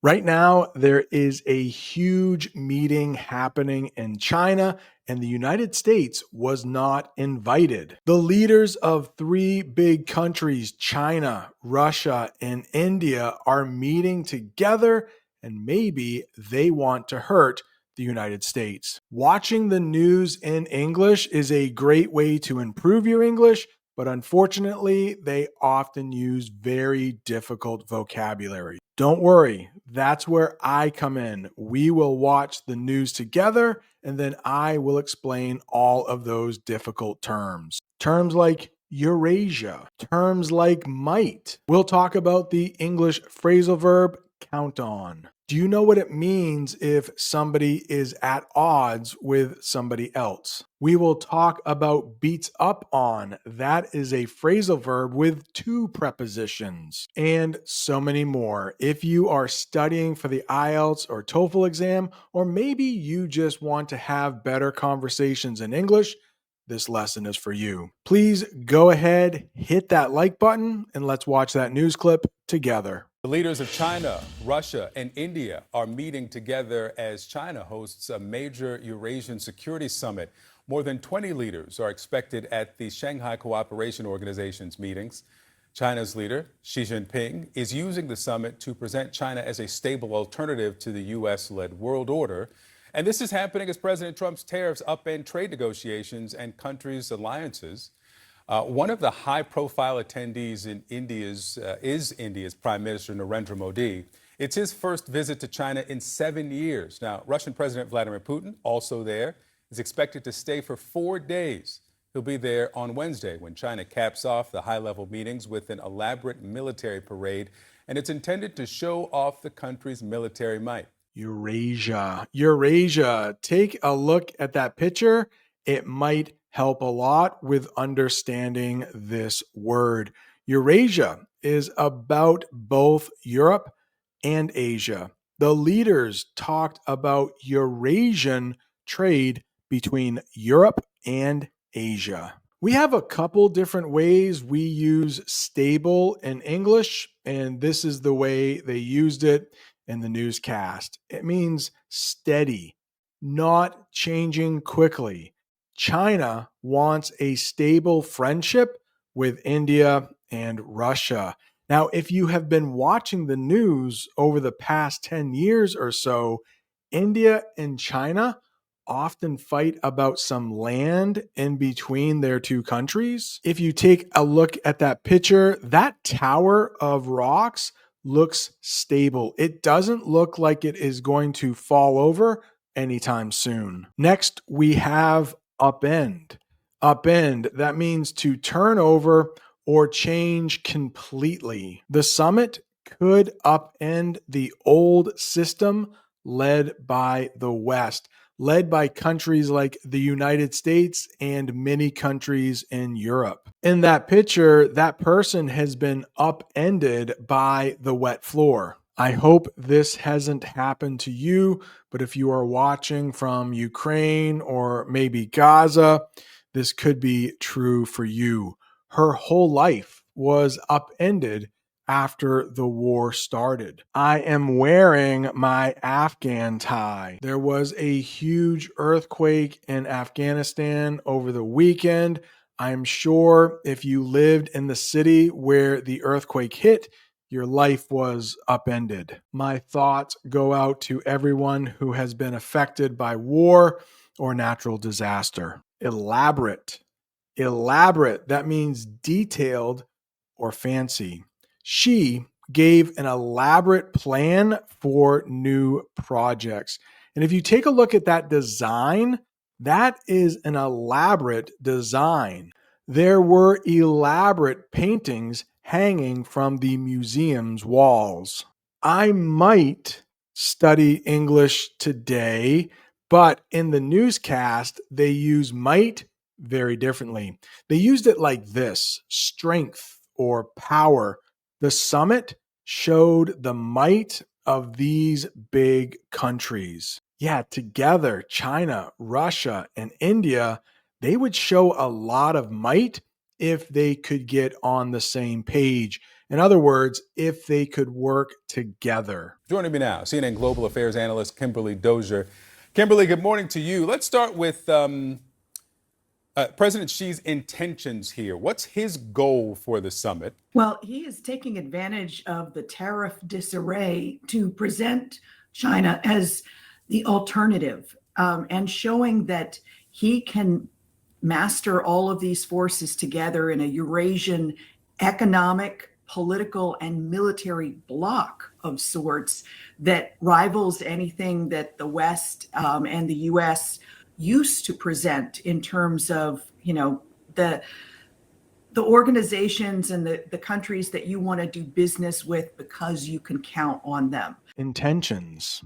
Right now, there is a huge meeting happening in China, and the United States was not invited. The leaders of three big countries, China, Russia, and India, are meeting together, and maybe they want to hurt the United States. Watching the news in English is a great way to improve your English, but unfortunately, they often use very difficult vocabulary. Don't worry, that's where I come in. We will watch the news together, and then I will explain all of those difficult terms. Terms like Eurasia, terms like might. We'll talk about the English phrasal verb count on. Do you know what it means if somebody is at odds with somebody else? We will talk about beats up on. That is a phrasal verb with two prepositions, and so many more. If you are studying for the IELTS or TOEFL exam, or maybe you just want to have better conversations in English, this lesson is for you. Please go ahead, hit that like button, and let's watch that news clip together. The leaders of China, Russia, and India are meeting together as China hosts a major Eurasian security summit. More than 20 leaders are expected at the Shanghai Cooperation Organization's meetings. China's leader, Xi Jinping, is using the summit to present China as a stable alternative to the U.S.-led world order. And this is happening as President Trump's tariffs upend trade negotiations and countries' alliances. One of the high-profile attendees in is India's Prime Minister Narendra Modi. It's his first visit to China in 7 years. Now, Russian President Vladimir Putin, also there, is expected to stay for 4 days. He'll be there on Wednesday when China caps off the high-level meetings with an elaborate military parade, and it's intended to show off the country's military might. Eurasia. Take a look at that picture. It might help a lot with understanding this word. Eurasia is about both Europe and Asia. The leaders talked about Eurasian trade between Europe and Asia. We have a couple different ways we use stable in English, and this is the way they used it in the newscast. It means steady, not changing quickly. China wants a stable friendship with India and Russia. Now, if you have been watching the news over the past 10 years or so, India and China often fight about some land in between their two countries. If you take a look at that picture, that tower of rocks looks stable. It doesn't look like it is going to fall over anytime soon. Next, we have upend. Upend, that means to turn over or change completely. The summit could upend the old system led by the West, led by countries like the United States and many countries in Europe. In that picture, that person has been upended by the wet floor. I hope this hasn't happened to you, but if you are watching from Ukraine or maybe Gaza, this could be true for you. Her whole life was upended after the war started. I am wearing my Afghan tie. There was a huge earthquake in Afghanistan over the weekend. I'm sure if you lived in the city where the earthquake hit, your life was upended. My thoughts go out to everyone who has been affected by war or natural disaster. Elaborate. That means detailed or fancy. She gave an elaborate plan for new projects. And if you take a look at that design, that is an elaborate design. There were elaborate paintings hanging from the museum's walls. I might study English today, but in the newscast, they use might very differently. They used it like this: strength or power. The summit showed the might of these big countries. Yeah, together, China, Russia, and India, they would show a lot of might if they could get on the same page. In other words, if they could work together. Joining me now, CNN Global Affairs analyst Kimberly Dozier. Kimberly, good morning to you. Let's start with President Xi's intentions here. What's his goal for the summit? Well, he is taking advantage of the tariff disarray to present China as the alternative, and showing that he can master all of these forces together in a Eurasian economic, political, and military bloc of sorts that rivals anything that the West and the US used to present in terms of, the organizations and the countries that you want to do business with because you can count on them. Intentions.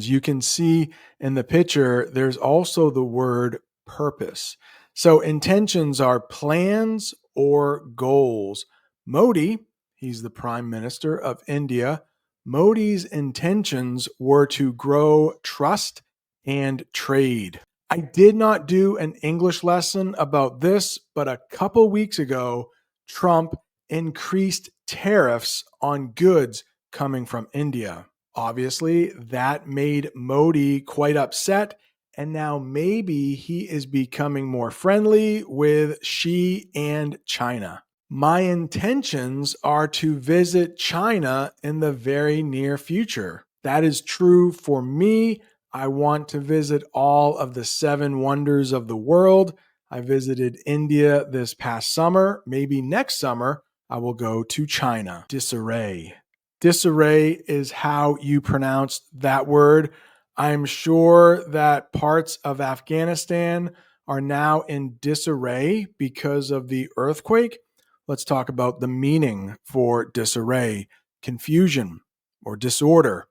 You can see in the picture, there's also the word purpose. So intentions are plans or goals. Modi, he's the Prime Minister of India. Modi's intentions were to grow trust and trade. I did not do an English lesson about this, but a couple weeks ago, Trump increased tariffs on goods coming from India. Obviously, that made Modi quite upset, and now maybe he is becoming more friendly with Xi and China. My intentions are to visit China in the very near future. That is true for me. I want to visit all of the 7 wonders of the world. I visited India this past summer. Maybe next summer, I will go to China. Disarray. Disarray is how you pronounce that word. I'm sure that parts of Afghanistan are now in disarray because of the earthquake. Let's talk about the meaning for disarray: confusion or disorder.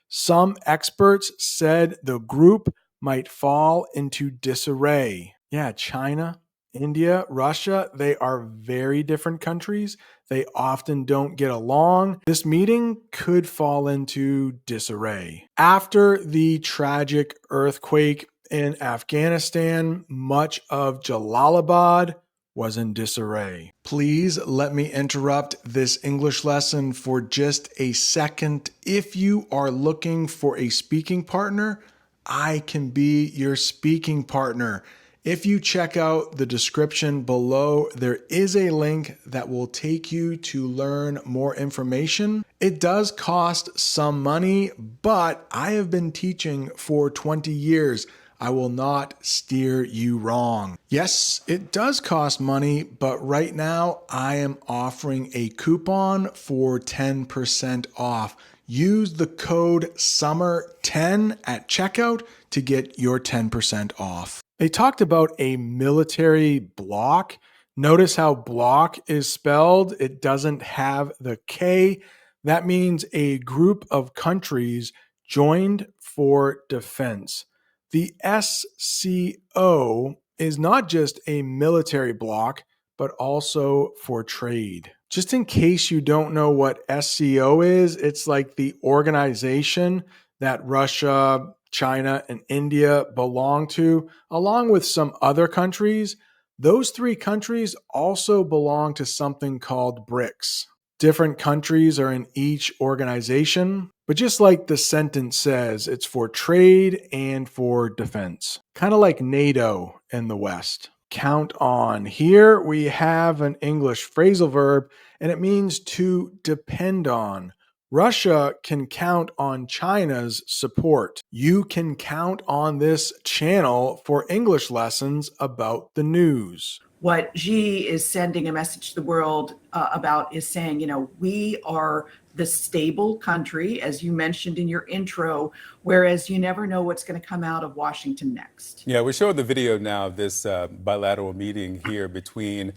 Some experts said the group might fall into disarray. Yeah, China, India, Russia, they are very different countries. They often don't get along. This meeting could fall into disarray. After the tragic earthquake in Afghanistan, much of Jalalabad was in disarray. Please let me interrupt this English lesson for just a second. If you are looking for a speaking partner, I can be your speaking partner. If you check out the description below, there is a link that will take you to learn more information. It does cost some money, but I have been teaching for 20 years. I will not steer you wrong. Yes, it does cost money, but right now I am offering a coupon for 10% off. Use the code SUMMER10 at checkout to get your 10% off. They talked about a military bloc. Notice how bloc is spelled. It doesn't have the K. That means a group of countries joined for defense. The SCO is not just a military bloc, but also for trade. Just in case you don't know what SCO is, it's like the organization that Russia, China, and India belong to, along with some other countries. Those 3 countries also belong to something called BRICS. Different countries are in each organization, but just like the sentence says, it's for trade and for defense. Kind of like NATO in the West. Count on. Here we have an English phrasal verb, and it means to depend on. Russia can count on China's support. You can count on this channel for English lessons about the news. What Xi is sending a message to the world about is saying, we are the stable country, as you mentioned in your intro, whereas you never know what's going to come out of Washington next. Yeah, we're showing the video now of this bilateral meeting here between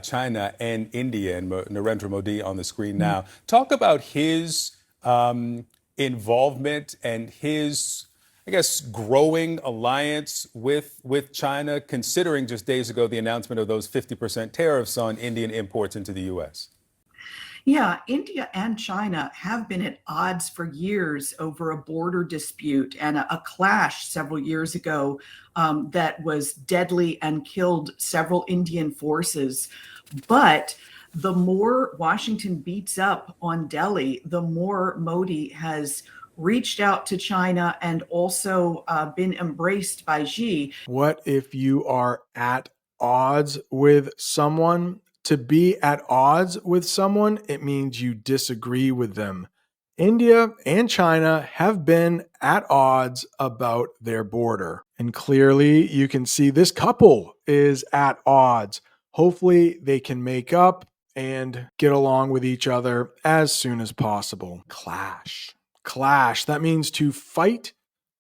China and India, and Narendra Modi on the screen now. Talk about his involvement and his, I guess, growing alliance with China, considering just days ago the announcement of those 50% tariffs on Indian imports into the U.S. Yeah, India and China have been at odds for years over a border dispute and a clash several years ago that was deadly and killed several Indian forces. But the more Washington beats up on Delhi, the more Modi has reached out to China and also been embraced by Xi. What if you are at odds with someone? To be at odds with someone, it means you disagree with them. India and China have been at odds about their border. And clearly, you can see this couple is at odds. Hopefully, they can make up and get along with each other as soon as possible. Clash. Clash. That means to fight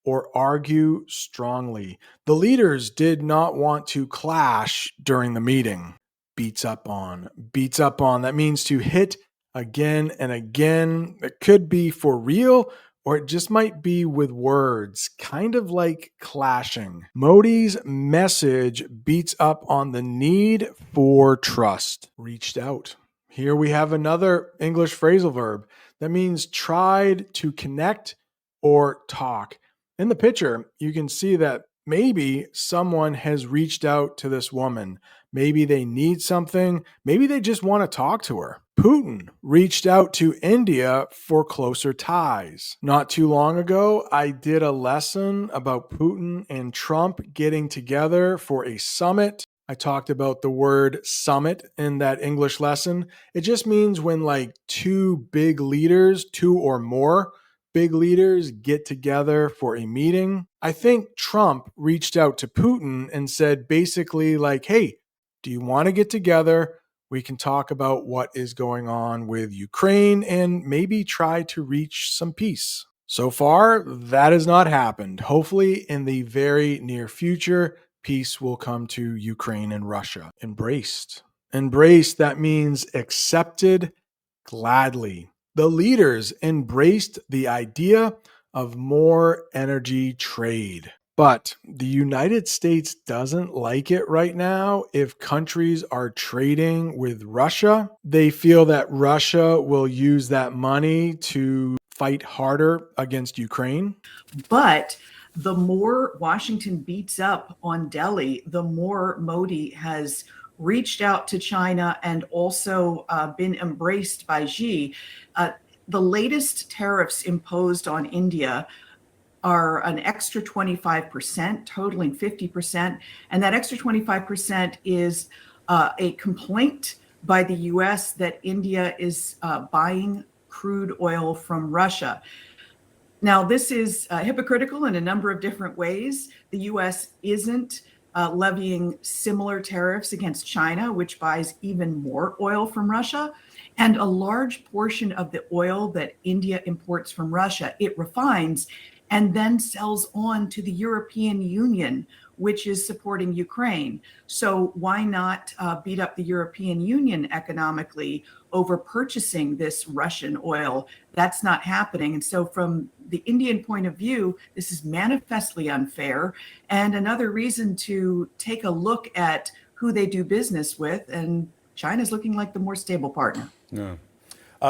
or argue strongly. The leaders did not want to clash during the meeting. Beats up on. Beats up on. That means to hit again and again. It could be for real, or it just might be with words, kind of like clashing. Modi's message beats up on the need for trust. Reached out. Here we have another English phrasal verb that means tried to connect or talk. In the picture, you can see that maybe someone has reached out to this woman. Maybe they need something. Maybe they just want to talk to her. Putin reached out to India for closer ties. Not too long ago, I did a lesson about Putin and Trump getting together for a summit. I talked about the word summit in that English lesson. It just means when like two big leaders, two or more big leaders get together for a meeting. I think Trump reached out to Putin and said basically like, hey, do you want to get together? We can talk about what is going on with Ukraine and maybe try to reach some peace. So far, that has not happened. Hopefully, in the very near future, peace will come to Ukraine and Russia. Embraced. Embraced, that means accepted gladly. The leaders embraced the idea of more energy trade. But the United States doesn't like it right now if countries are trading with Russia. They feel that Russia will use that money to fight harder against Ukraine. But the more Washington beats up on Delhi, the more Modi has reached out to China and also been embraced by Xi. The latest tariffs imposed on India are an extra 25%, totaling 50%. And that extra 25% is a complaint by the US that India is buying crude oil from Russia. Now, this is hypocritical in a number of different ways. The US isn't levying similar tariffs against China, which buys even more oil from Russia. And a large portion of the oil that India imports from Russia, it refines and then sells on to the European Union, which is supporting Ukraine. So why not beat up the European Union economically over purchasing this Russian oil? That's not happening. And so from the Indian point of view, this is manifestly unfair and another reason to take a look at who they do business with. And China's looking like the more stable partner. Yeah.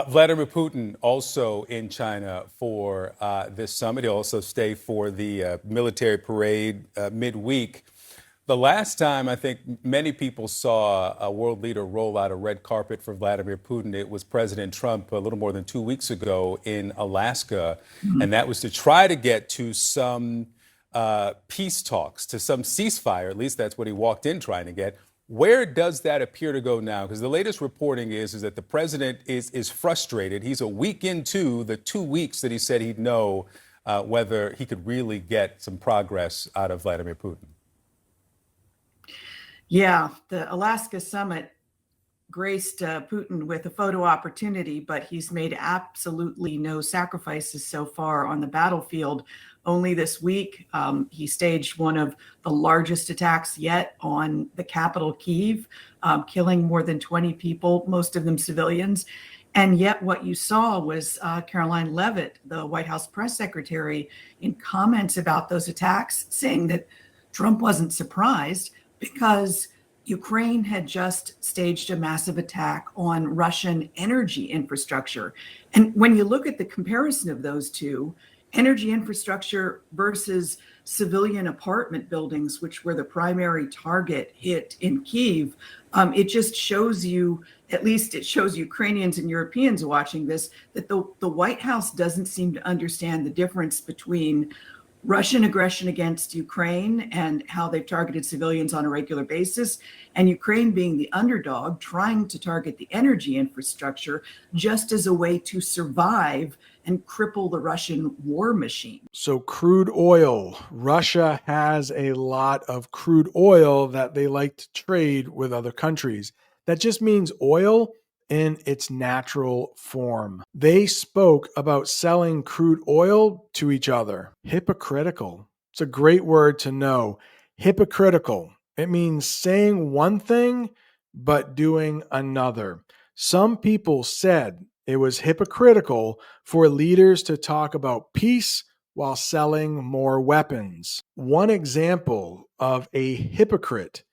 Vladimir Putin also in China for this summit. He'll also stay for the military parade midweek. The last time I think many people saw a world leader roll out a red carpet for Vladimir Putin, it was President Trump a little more than 2 weeks ago in Alaska. Mm-hmm. And that was to try to get to some peace talks, to some ceasefire. At least that's what he walked in trying to get. Where does that appear to go now? Because the latest reporting is that the president is frustrated. He's a week into the 2 weeks that he said he'd know whether he could really get some progress out of Vladimir Putin. Yeah, the Alaska summit graced Putin with a photo opportunity, but he's made absolutely no sacrifices so far on the battlefield. Only this week, he staged one of the largest attacks yet on the capital, Kyiv, killing more than 20 people, most of them civilians. And yet what you saw was Caroline Leavitt, the White House press secretary, in comments about those attacks, saying that Trump wasn't surprised because Ukraine had just staged a massive attack on Russian energy infrastructure. And when you look at the comparison of those two, energy infrastructure versus civilian apartment buildings, which were the primary target hit in Kyiv. It just shows you, at least it shows Ukrainians and Europeans watching this, that the White House doesn't seem to understand the difference between Russian aggression against Ukraine and how they've targeted civilians on a regular basis, and Ukraine being the underdog, trying to target the energy infrastructure just as a way to survive and cripple the Russian war machine. So crude oil. Russia has a lot of crude oil that they like to trade with other countries. That just means oil in its natural form. They spoke about selling crude oil to each other. Hypocritical. It's a great word to know. Hypocritical. It means saying one thing but doing another. Some people said it was hypocritical for leaders to talk about peace while selling more weapons. One example of a hypocrite,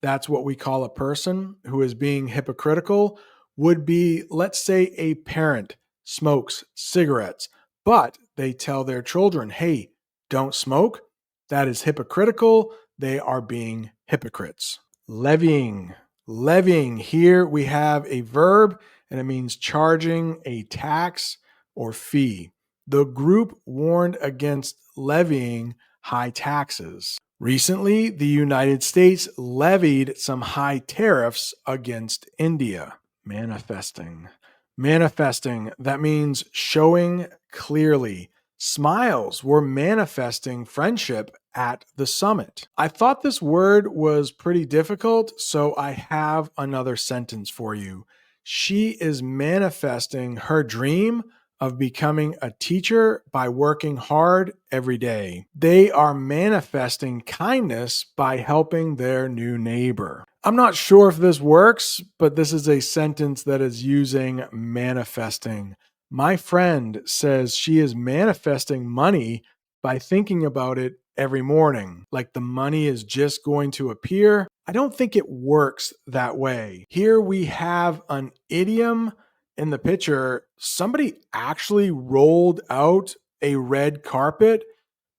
that's what we call a person who is being hypocritical, would be, let's say, a parent smokes cigarettes, but they tell their children, hey, don't smoke. That is hypocritical. They are being hypocrites. Levying. Levying. Here we have a verb, and it means charging a tax or fee. The group warned against levying high taxes. Recently, the United States levied some high tariffs against India. Manifesting. Manifesting, that means showing clearly. Smiles were manifesting friendship at the summit. I thought this word was pretty difficult, so I have another sentence for you. She is manifesting her dream of becoming a teacher by working hard every day. They are manifesting kindness by helping their new neighbor. I'm not sure if this works, but this is a sentence that is using manifesting. My friend says she is manifesting money by thinking about it every morning, like the money is just going to appear. I don't think it works that way. Here we have an idiom in the picture. Somebody actually rolled out a red carpet,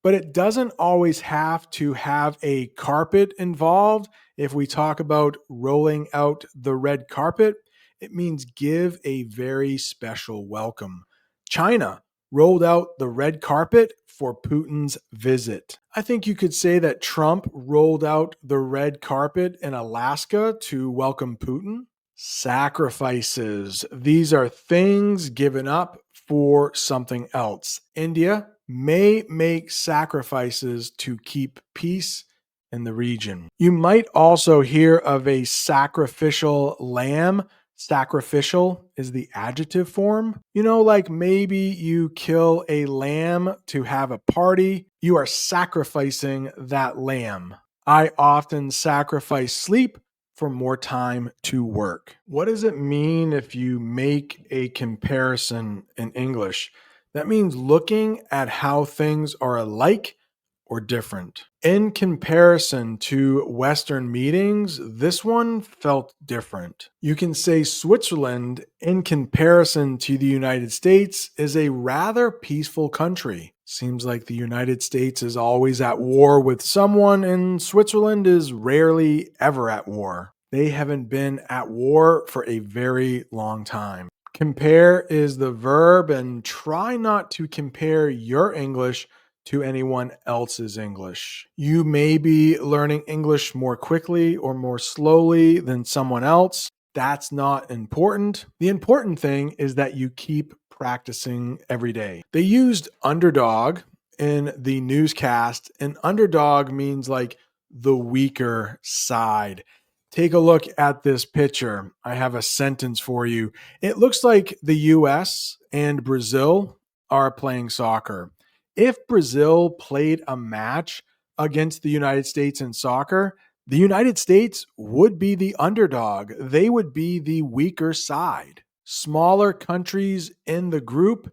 but it doesn't always have to have a carpet involved. If we talk about rolling out the red carpet, it means give a very special welcome. China rolled out the red carpet for Putin's visit. I think you could say that Trump rolled out the red carpet in Alaska to welcome Putin. Sacrifices. These are things given up for something else. India may make sacrifices to keep peace in the region. You might also hear of a sacrificial lamb. Sacrificial is the adjective form. Like maybe you kill a lamb to have a party. You are sacrificing that lamb. I often sacrifice sleep for more time to work. What does it mean if you make a comparison in English? That means looking at how things are alike or different. In comparison to Western meetings, this one felt different. You can say Switzerland, in comparison to the United States, is a rather peaceful country. Seems like the United States is always at war with someone, and Switzerland is rarely ever at war. They haven't been at war for a very long time. Compare is the verb, and try not to compare your English to anyone else's English. You may be learning English more quickly or more slowly than someone else. That's not important. The important thing is that you keep practicing every day. They used underdog in the newscast, and underdog means like the weaker side. Take a look at this picture. I have a sentence for you. It looks like the US and Brazil are playing soccer. If Brazil played a match against the United States in soccer, the United States would be the underdog. They would be the weaker side. Smaller countries in the group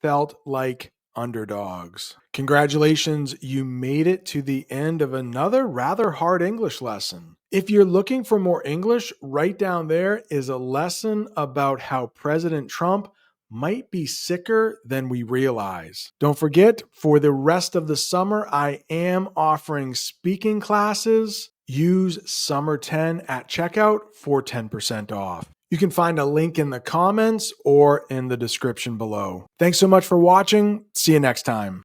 felt like underdogs. Congratulations, you made it to the end of another rather hard English lesson. If you're looking for more English, right down there is a lesson about how President Trump might be sicker than we realize. Don't forget, for the rest of the summer, I am offering speaking classes. Use Summer10 at checkout for 10% off. You can find a link in the comments or in the description below. Thanks so much for watching. See you next time.